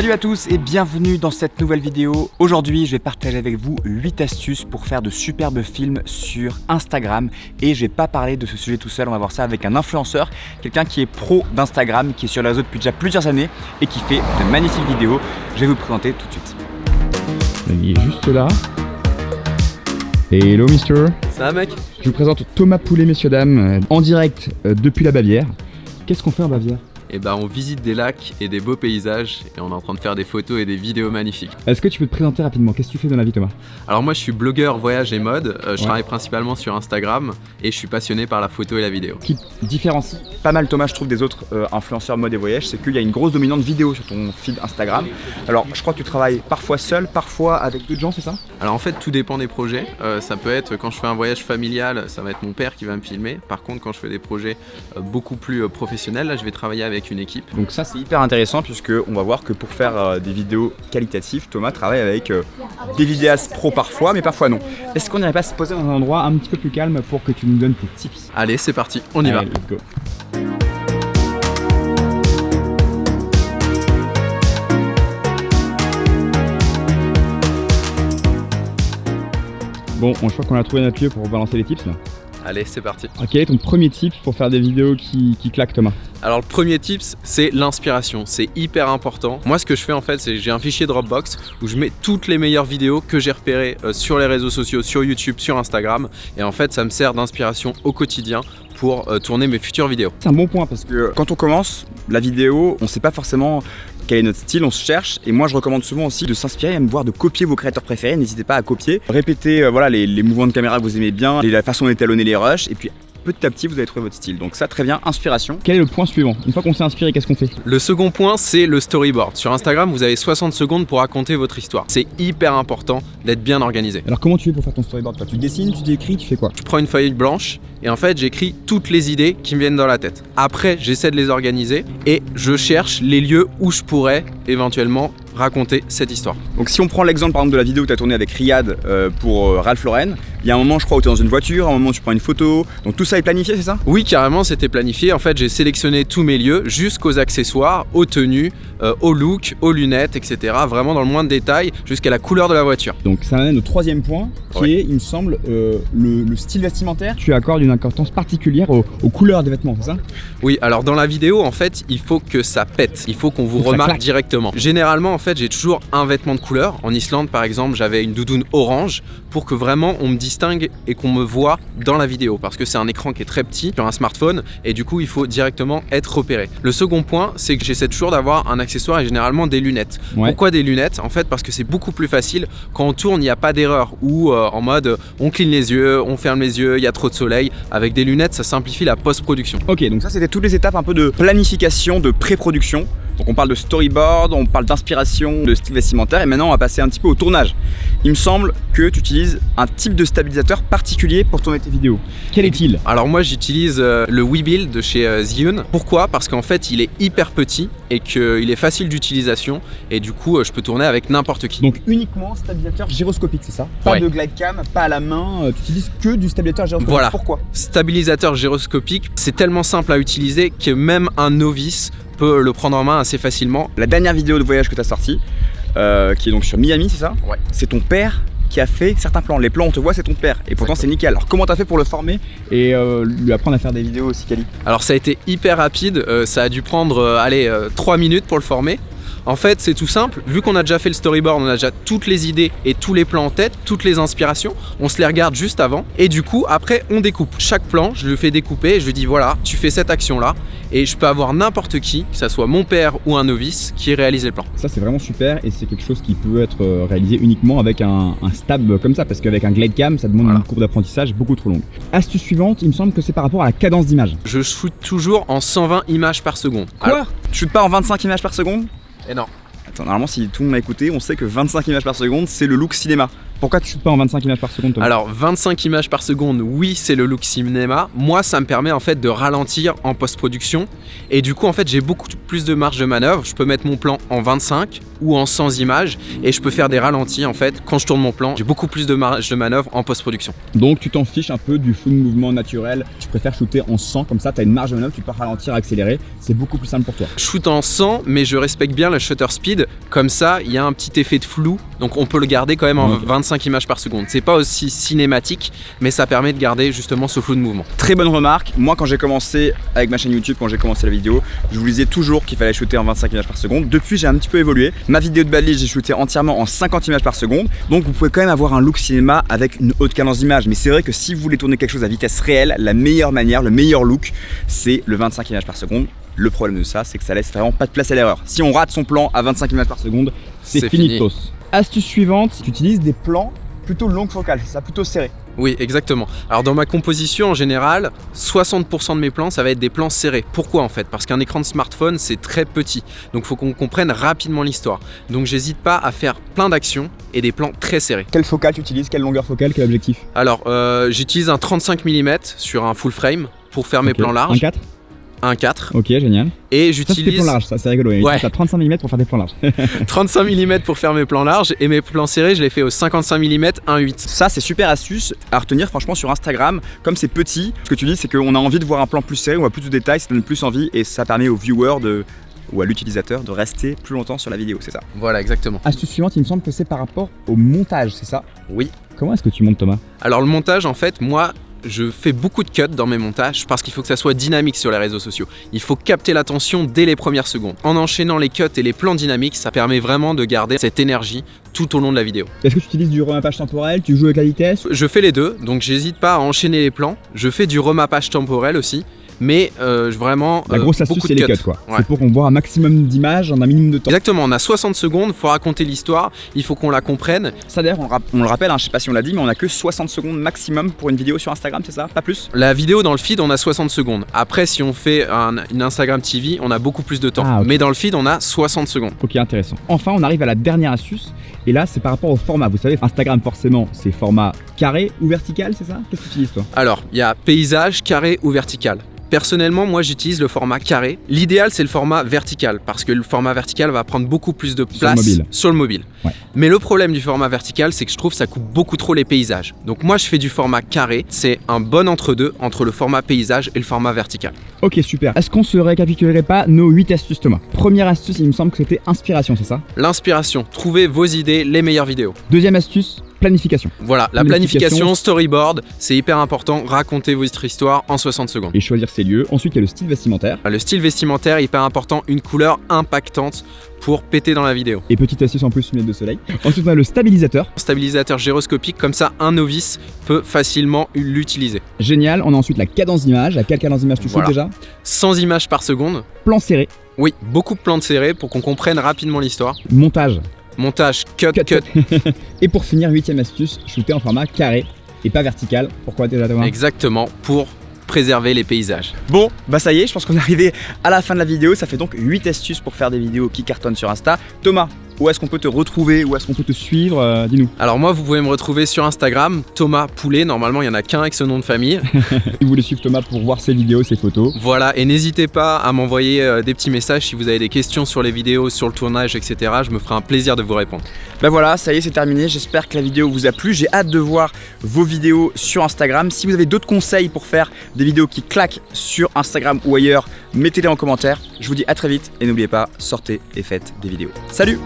Salut à tous et bienvenue dans cette nouvelle vidéo. Aujourd'hui, je vais partager avec vous 8 astuces pour faire de superbes films sur Instagram. Et je vais pas parler de ce sujet tout seul, on va voir ça avec un influenceur, quelqu'un qui est pro d'Instagram, qui est sur le réseau depuis déjà plusieurs années et qui fait de magnifiques vidéos. Je vais vous présenter tout de suite. Il est juste là. Hello mister. Ça va mec? Je vous présente Thomas Poulet, messieurs dames, en direct depuis la Bavière. Qu'est-ce qu'on fait en Bavière? Et bah on visite des lacs et des beaux paysages et on est en train de faire des photos et des vidéos magnifiques. Est-ce que tu peux te présenter rapidement? Qu'est-ce que tu fais dans la vie, Thomas? Alors moi je suis blogueur voyage et mode, je travaille principalement sur Instagram et je suis passionné par la photo et la vidéo. Qui différencie pas mal Thomas, je trouve, des autres influenceurs mode et voyage, c'est qu'il y a une grosse dominante vidéo sur ton feed Instagram. Alors je crois que tu travailles parfois seul, parfois avec d'autres gens, c'est ça? Alors en fait tout dépend des projets, ça peut être quand je fais un voyage familial, ça va être mon père qui va me filmer. Par contre quand je fais des projets beaucoup plus professionnels, là je vais travailler avec une équipe. Donc ça c'est hyper intéressant puisque on va voir que pour faire des vidéos qualitatives, Thomas travaille avec des vidéastes pro parfois, mais parfois non. Est-ce qu'on n'irait pas se poser dans un endroit un petit peu plus calme pour que tu nous donnes tes tips? Allez c'est parti, on y va. Let's go. Bon, je crois qu'on a trouvé notre lieu pour balancer les tips là. Allez c'est parti. Ok, ton premier tip pour faire des vidéos qui claquent, Thomas? Alors le premier tips, c'est l'inspiration, c'est hyper important. Moi ce que je fais en fait, c'est j'ai un fichier Dropbox où je mets toutes les meilleures vidéos que j'ai repérées sur les réseaux sociaux, sur YouTube, sur Instagram. Et en fait ça me sert d'inspiration au quotidien pour tourner mes futures vidéos. C'est un bon point parce que quand on commence la vidéo, on ne sait pas forcément quel est notre style, on se cherche. Et moi je recommande souvent aussi de s'inspirer, même voire de copier vos créateurs préférés. N'hésitez pas à copier, répétez voilà, les mouvements de caméra que vous aimez bien, la façon d'étalonner les rushs, et puis petit à petit vous allez trouver votre style. Donc ça, très bien, inspiration. Quel est le point suivant? Une fois qu'on s'est inspiré, qu'est-ce qu'on fait? Le second point, c'est le storyboard. Sur Instagram, vous avez 60 secondes pour raconter votre histoire. C'est hyper important d'être bien organisé. Alors comment tu fais pour faire ton storyboard? Toi, tu dessines, tu décris, tu fais quoi? Je prends une feuille blanche et en fait j'écris toutes les idées qui me viennent dans la tête. Après j'essaie de les organiser et je cherche les lieux où je pourrais éventuellement raconter cette histoire. Donc si on prend l'exemple par exemple de la vidéo que tu as tournée avec Riyad pour Ralph Lauren, il y a un moment je crois où tu es dans une voiture, un moment où tu prends une photo, donc tout ça est planifié, c'est ça? Oui carrément, c'était planifié. En fait j'ai sélectionné tous mes lieux jusqu'aux accessoires, aux tenues, aux looks, aux lunettes, etc. Vraiment dans le moindre détail jusqu'à la couleur de la voiture. Donc ça amène au troisième point qui est, il me semble, le style vestimentaire. Tu accordes une importance particulière aux couleurs des vêtements, c'est ça? Oui, alors dans la vidéo en fait il faut que ça pète, il faut qu'on vous remarque directement. Généralement en fait j'ai toujours un vêtement de couleur. En Islande par exemple j'avais une doudoune orange pour que vraiment on me distingue et qu'on me voit dans la vidéo parce que c'est un écran qui est très petit sur un smartphone et du coup il faut directement être repéré. Le second point c'est que j'essaie toujours d'avoir un accessoire et généralement des lunettes. Pourquoi des lunettes? En fait parce que c'est beaucoup plus facile quand on tourne, il n'y a pas d'erreur ou en mode on cligne les yeux, on ferme les yeux, il y a trop de soleil. Avec des lunettes ça simplifie la post-production. Ok, donc ça c'était toutes les étapes un peu de planification, de pré-production. Donc on parle de storyboard, on parle d'inspiration, de style vestimentaire et maintenant on va passer un petit peu au tournage. Il me semble que tu utilises un type de stabilisateur particulier pour tourner tes vidéos. Quel est-il? Alors moi j'utilise le Webuild de chez Zhiyun. Pourquoi? Parce qu'en fait il est hyper petit et qu'il est facile d'utilisation et du coup je peux tourner avec n'importe qui. Donc uniquement stabilisateur gyroscopique, c'est ça? Pas de glide cam, pas à la main, tu utilises que du stabilisateur gyroscopique. Voilà. Pourquoi? Stabilisateur gyroscopique, c'est tellement simple à utiliser que même un novice peut le prendre en main assez facilement. La dernière vidéo de voyage que tu as sortie, qui est donc sur Miami, c'est ça? Ouais. C'est ton père qui a fait certains plans. Les plans on te voit, c'est ton père et pourtant c'est nickel. Alors comment t'as fait pour le former et lui apprendre à faire des vidéos aussi quali? Alors ça a été hyper rapide, ça a dû prendre 3 minutes pour le former. En fait c'est tout simple, vu qu'on a déjà fait le storyboard, on a déjà toutes les idées et tous les plans en tête, toutes les inspirations, on se les regarde juste avant et du coup après on découpe. Chaque plan je le fais découper et je lui dis voilà tu fais cette action là et je peux avoir n'importe qui, que ça soit mon père ou un novice qui réalise les plans. Ça c'est vraiment super et c'est quelque chose qui peut être réalisé uniquement avec un stab comme ça parce qu'avec un glide cam ça demande une courbe d'apprentissage beaucoup trop longue. Astuce suivante, il me semble que c'est par rapport à la cadence d'image. Je shoot toujours en 120 images par seconde. Quoi? Tu shootes pas en 25 images par seconde? Et non. Attends, normalement si tout le monde m'a écouté, on sait que 25 images par seconde c'est le look cinéma. Pourquoi tu shootes pas en 25 images par seconde, Thomas? Alors 25 images par seconde, oui, c'est le look cinéma. Moi, ça me permet en fait de ralentir en post-production et du coup en fait j'ai beaucoup plus de marge de manœuvre. Je peux mettre mon plan en 25 ou en 100 images et je peux faire des ralentis en fait quand je tourne mon plan. J'ai beaucoup plus de marge de manœuvre en post-production. Donc tu t'en fiches un peu du flou de mouvement naturel, tu préfères shooter en 100, comme ça tu as une marge de manœuvre, tu peux ralentir, accélérer, c'est beaucoup plus simple pour toi. Je shoot en 100 mais je respecte bien le shutter speed, comme ça il y a un petit effet de flou, donc on peut le garder quand même en 25 images par seconde. C'est pas aussi cinématique mais ça permet de garder justement ce flou de mouvement. Très bonne remarque. Moi quand j'ai commencé avec ma chaîne YouTube, quand j'ai commencé la vidéo, je vous disais toujours qu'il fallait shooter en 25 images par seconde. Depuis j'ai un petit peu évolué. Ma vidéo de Bali, j'ai shooté entièrement en 50 images par seconde. Donc vous pouvez quand même avoir un look cinéma avec une haute cadence d'image. Mais c'est vrai que si vous voulez tourner quelque chose à vitesse réelle, la meilleure manière, le meilleur look, c'est le 25 images par seconde. Le problème de ça, c'est que ça laisse vraiment pas de place à l'erreur. Si on rate son plan à 25 images par seconde, c'est finitos. Astuce suivante, tu utilises des plans plutôt longue focale, c'est ça, plutôt serré. Oui, exactement. Alors dans ma composition en général, 60% de mes plans, ça va être des plans serrés. Pourquoi en fait? Parce qu'un écran de smartphone, c'est très petit. Donc il faut qu'on comprenne rapidement l'histoire. Donc j'hésite pas à faire plein d'actions et des plans très serrés. Quelle focale tu utilises? Quelle longueur focale? Quel objectif? Alors j'utilise un 35 mm sur un full frame pour faire mes plans larges. 1.4? 1.4. Ok, génial. Et Ça, c'est des j'utilise plans larges, ça c'est rigolo. Ouais. Tu as 35 mm pour faire des plans larges. 35 mm pour faire mes plans larges et mes plans serrés, je les fais au 55 mm 1.8. Ça c'est super astuce à retenir franchement sur Instagram. Comme c'est petit, ce que tu dis c'est qu'on a envie de voir un plan plus serré, on voit plus de détails, ça donne plus envie et ça permet aux viewers ou à l'utilisateur de rester plus longtemps sur la vidéo, c'est ça. Voilà, exactement. Astuce suivante, il me semble que c'est par rapport au montage, c'est ça? Oui. Comment est-ce que tu montes, Thomas? Alors le montage, en fait, moi, je fais beaucoup de cuts dans mes montages parce qu'il faut que ça soit dynamique sur les réseaux sociaux. Il faut capter l'attention dès les premières secondes. En enchaînant les cuts et les plans dynamiques, ça permet vraiment de garder cette énergie tout au long de la vidéo. Est-ce que tu utilises du remappage temporel? Tu joues avec la vitesse? Je fais les deux, donc j'hésite pas à enchaîner les plans. Je fais du remappage temporel aussi. Mais vraiment, la grosse astuce, c'est les cuts, quoi. Ouais. C'est pour qu'on voit un maximum d'images en un minimum de temps. Exactement, on a 60 secondes, il faut raconter l'histoire, il faut qu'on la comprenne. Ça d'ailleurs, on le rappelle, hein, je sais pas si on l'a dit, mais on a que 60 secondes maximum pour une vidéo sur Instagram, c'est ça? Pas plus? La vidéo dans le feed, on a 60 secondes. Après, si on fait une Instagram TV, on a beaucoup plus de temps. Ah, okay. Mais dans le feed, on a 60 secondes. Ok, intéressant. Enfin, on arrive à la dernière astuce. Et là, c'est par rapport au format. Vous savez, Instagram, forcément, c'est format carré ou vertical, c'est ça? Qu'est-ce que tu utilises, toi? Alors, il y a paysage, carré ou vertical. Personnellement, moi j'utilise le format carré. L'idéal c'est le format vertical parce que le format vertical va prendre beaucoup plus de place sur le mobile. Ouais. Mais le problème du format vertical, c'est que je trouve que ça coupe beaucoup trop les paysages. Donc moi je fais du format carré, c'est un bon entre-deux entre le format paysage et le format vertical. Ok, super. Est-ce qu'on se récapitulerait pas nos 8 astuces, Thomas? Première astuce, il me semble que c'était inspiration, c'est ça? L'inspiration, trouver vos idées, les meilleures vidéos. Deuxième astuce, planification. Voilà, la planification, storyboard, c'est hyper important. Racontez votre histoire en 60 secondes. Et choisir ses lieux. Ensuite, il y a le style vestimentaire. Le style vestimentaire, hyper important. Une couleur impactante pour péter dans la vidéo. Et petite astuce en plus, lunettes de soleil. Ensuite, on a le stabilisateur. Stabilisateur gyroscopique, comme ça, un novice peut facilement l'utiliser. Génial. On a ensuite la cadence d'image. À quelle cadence d'image tu shootes déjà? 100 images par seconde. Plan serré. Oui, beaucoup de plans serrés pour qu'on comprenne rapidement l'histoire. Montage. Montage, cut. Et pour finir, 8ème astuce, shooter en format carré et pas vertical. Pourquoi déjà, Thomas? Exactement, pour préserver les paysages. Bon, bah ça y est, je pense qu'on est arrivé à la fin de la vidéo. Ça fait donc 8 astuces pour faire des vidéos qui cartonnent sur Insta. Thomas, où est-ce qu'on peut te retrouver? Où est-ce qu'on peut te suivre? Dis-nous. Alors moi, vous pouvez me retrouver sur Instagram, Thomas Poulet. Normalement, il n'y en a qu'un avec ce nom de famille. Si vous voulez suivre Thomas pour voir ses vidéos, ses photos. Voilà, et n'hésitez pas à m'envoyer des petits messages si vous avez des questions sur les vidéos, sur le tournage, etc. Je me ferai un plaisir de vous répondre. Bah voilà, ça y est, c'est terminé. J'espère que la vidéo vous a plu. J'ai hâte de voir vos vidéos sur Instagram. Si vous avez d'autres conseils pour faire des vidéos qui claquent sur Instagram ou ailleurs, mettez-les en commentaire. Je vous dis à très vite et n'oubliez pas, sortez et faites des vidéos. Salut!